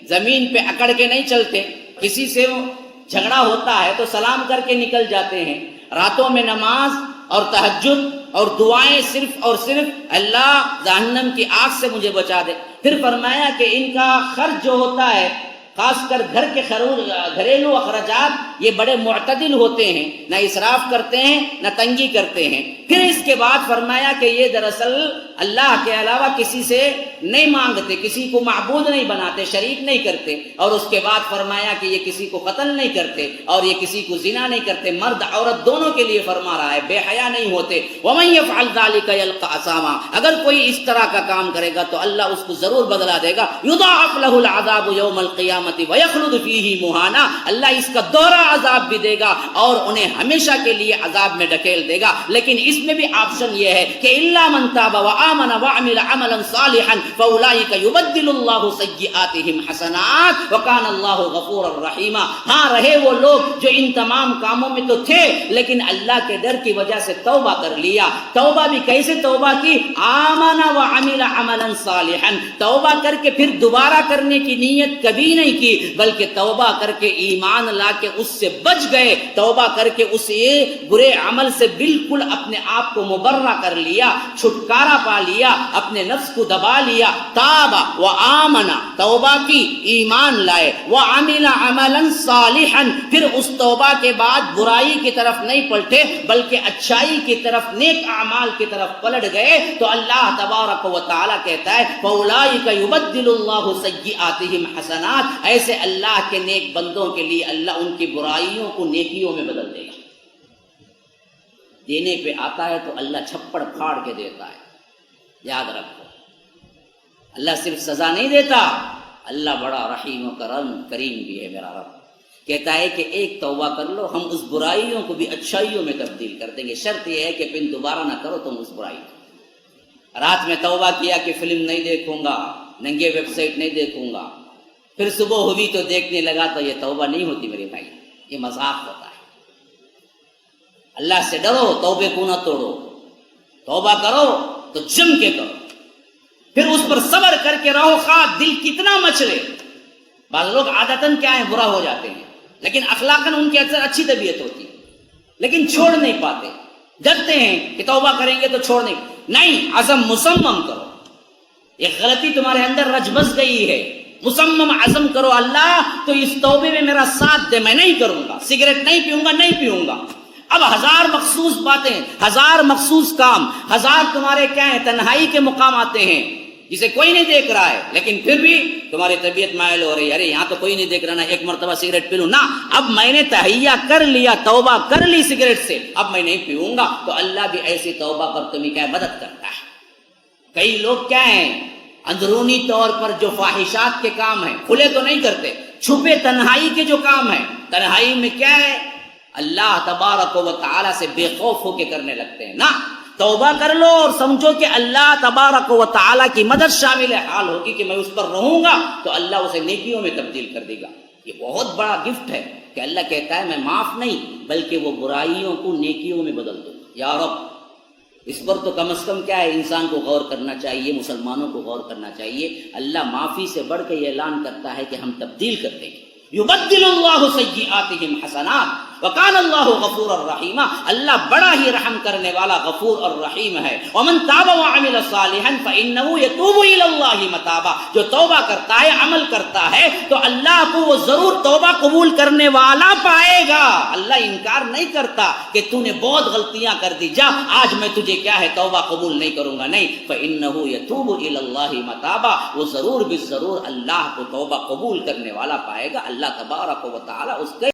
زمین پہ اکڑ کے نہیں چلتے، کسی سے جھگڑا ہوتا ہے تو سلام کر کے نکل جاتے ہیں۔ راتوں میں نماز اور تہجد اور دعائیں صرف اور صرف اللہ جہنم کی آگ سے مجھے بچا دے۔ پھر فرمایا کہ ان کا خرچ جو ہوتا ہے، خاص کر گھر کے گھریلو اخراجات، یہ بڑے معتدل ہوتے ہیں، نہ اسراف کرتے ہیں نہ تنگی کرتے ہیں۔ پھر اس کے بعد فرمایا کہ یہ دراصل اللہ کے علاوہ کسی سے نہیں مانگتے، کسی کو معبود نہیں بناتے، شریک نہیں کرتے، اور اس کے بعد فرمایا کہ یہ کسی کو قتل نہیں کرتے اور یہ کسی کو زنا نہیں کرتے، مرد عورت دونوں کے لیے فرما رہا ہے، بے حیا نہیں ہوتے۔ وَمَن يَفْعَلْ ذَلِكَ يَلْقَ أَثَامًا، اگر کوئی اس طرح کا کام کرے گا تو اللہ اس کو ضرور بدلہ دے گا۔ يُضَاعَفْ لَهُ الْعَذَابُ يَوْمَ الْقِيَامَةِ وَيَخْلُدْ فِيهِ مُهَانًا، اللہ اس کا دوہرا عذاب بھی دے گا اور انہیں ہمیشہ کے لیے عذاب میں ڈھکیل دے گا۔ لیکن اس میں بھی آپشن یہ ہے کہ إِلَّا مَن تَابَ وَآمَنَ وَعَمِلَ عَمَلًا صَالِحًا فَأُولَٰئِكَ يُبَدِّلُ اللَّهُ سَيِّئَاتِهِمْ حَسَنَاتٍ وَكَانَ اللَّهُ غَفُورًا رَحِيمًا۔ ہاں رہے وہ لوگ جو ان تمام کاموں میں تو تھے لیکن اللہ کے ڈر کی وجہ سے توبہ کر لیا۔ توبہ بھی کیسے توبہ کی؟ آمن وعمل عملا صالحا، توبہ کر کے پھر دوبارہ کرنے کی نیت کبھی نہیں کی، بلکہ توبہ کر کے ایمان لا کے اس سے بچ گئے، توبہ کر کے اس برے عمل سے بالکل اپنے آپ کو مبرہ کر لیا، چھٹکارا پا لیا، اپنے نفس کو دبا لیا۔ تاب و آمنا، توبہ کی، ایمان لائے، وعمل عملا صالحا، پھر اس توبہ کے بعد برائی کی طرف نہیں پلٹے بلکہ اچھائی کی طرف، نیک اعمال کی طرف پلٹ گئے، تو اللہ تبارک و تعالی کہتا ہے فَأُولَٰئِكَ يُبَدِّلُ اللَّهُ سَيِّئَاتِهِمْ حَسَنَاتٍ، ایسے اللہ کے نیک بندوں کے لیے اللہ ان کی برائیوں کو نیکیوں میں بدل دے گا۔ دینے پہ آتا ہے تو اللہ چھپڑ پھاڑ کے دیتا ہے، یاد رکھو۔ اللہ صرف سزا نہیں دیتا، اللہ بڑا رحیم و کریم بھی ہے۔ میرا رب کہتا ہے کہ ایک توبہ کر لو، ہم اس برائیوں کو بھی اچھائیوں میں تبدیل کر دیں گے، شرط یہ ہے کہ پھر دوبارہ نہ کرو تم اس برائی کو۔ رات میں توبہ کیا کہ فلم نہیں دیکھوں گا، ننگے ویب سائٹ نہیں دیکھوں گا، پھر صبح ہوئی تو دیکھنے لگا، تو یہ توبہ نہیں ہوتی میرے بھائی، یہ مذاق ہوتا ہے۔ اللہ سے ڈرو، توبے کو نہ توڑو، توبہ کرو تو جم کے کرو، پھر اس پر صبر کر کے رہو، خواہ دل کتنا مچلے۔ بعض لوگ عادتاً کیا ہے، برا ہو جاتے ہیں، لیکن اخلاقاً ان کی اکثر اچھی طبیعت ہوتی ہے، لیکن چھوڑ نہیں پاتے، ڈرتے ہیں کہ توبہ کریں گے تو چھوڑ نہیں، عزم مصمم کرو۔ ایک غلطی تمہارے اندر رچ بس گئی ہے، مصمم عزم کرو، اللہ تو اس توبے میں میرا ساتھ دے، میں نہیں کروں گا، سگریٹ نہیں پیوں گا، نہیں پیوں گا۔ اب ہزار مخصوص باتیں، ہزار مخصوص کام، ہزار تمہارے کیا ہیں، تنہائی کے مقام آتے ہیں جسے کوئی نہیں دیکھ رہا ہے، لیکن پھر بھی تمہاری طبیعت مائل ہو رہی ہے، ارے یہاں تو کوئی نہیں دیکھ رہا نا، ایک مرتبہ سگریٹ پی لوں نا، اب میں نے تہیہ کر لیا، توبہ کر لی سگریٹ سے، اب میں نہیں پیوں گا، تو اللہ بھی ایسی توبہ پر تمہیں کیا مدد کرتا ہے۔ کئی لوگ کیا ہیں، اندرونی طور پر جو فاحشات کے کام ہیں کھلے تو نہیں کرتے، چھپے تنہائی کے جو کام ہیں، تنہائی میں کیا ہے، اللہ تبارک و تعالی سے بے خوف ہو کے کرنے لگتے ہیں نا۔ توبہ کر لو اور سمجھو کہ اللہ تبارک و تعالی کی مدد شامل حال ہوگی کہ میں اس پر رہوں گا تو اللہ اسے نیکیوں میں تبدیل کر دے گا۔ یہ بہت بڑا گفٹ ہے کہ اللہ کہتا ہے میں معاف نہیں بلکہ وہ برائیوں کو نیکیوں میں بدل دوں گا۔ یا رب، اس پر تو کم از کم کیا ہے، انسان کو غور کرنا چاہیے، مسلمانوں کو غور کرنا چاہیے۔ اللہ معافی سے بڑھ کے یہ اعلان کرتا ہے کہ ہم تبدیل کر دیں گے۔ یبدل اللہ سیئاتہم حسنات وکان اللہ غفور الرحیم، اللہ بڑا ہی رحم کرنے والا غفور اور رحیم ہے۔ ومن تاب وعمل صالحا فانہ یتوب الی اللہ متابا، جو توبہ کرتا ہے، عمل کرتا ہے تو اللہ کو وہ ضرور توبہ قبول کرنے والا پائے گا۔ اللہ انکار نہیں کرتا کہ تو نے بہت غلطیاں کر دی، جا آج میں تجھے کیا ہے توبہ قبول نہیں کروں گا، نہیں، فانہ یتوب الی اللہ متابا، وہ ضرور بالضرور اللہ کو توبہ قبول کرنے والا پائے گا۔ اللہ تبارک و تعالی اس کے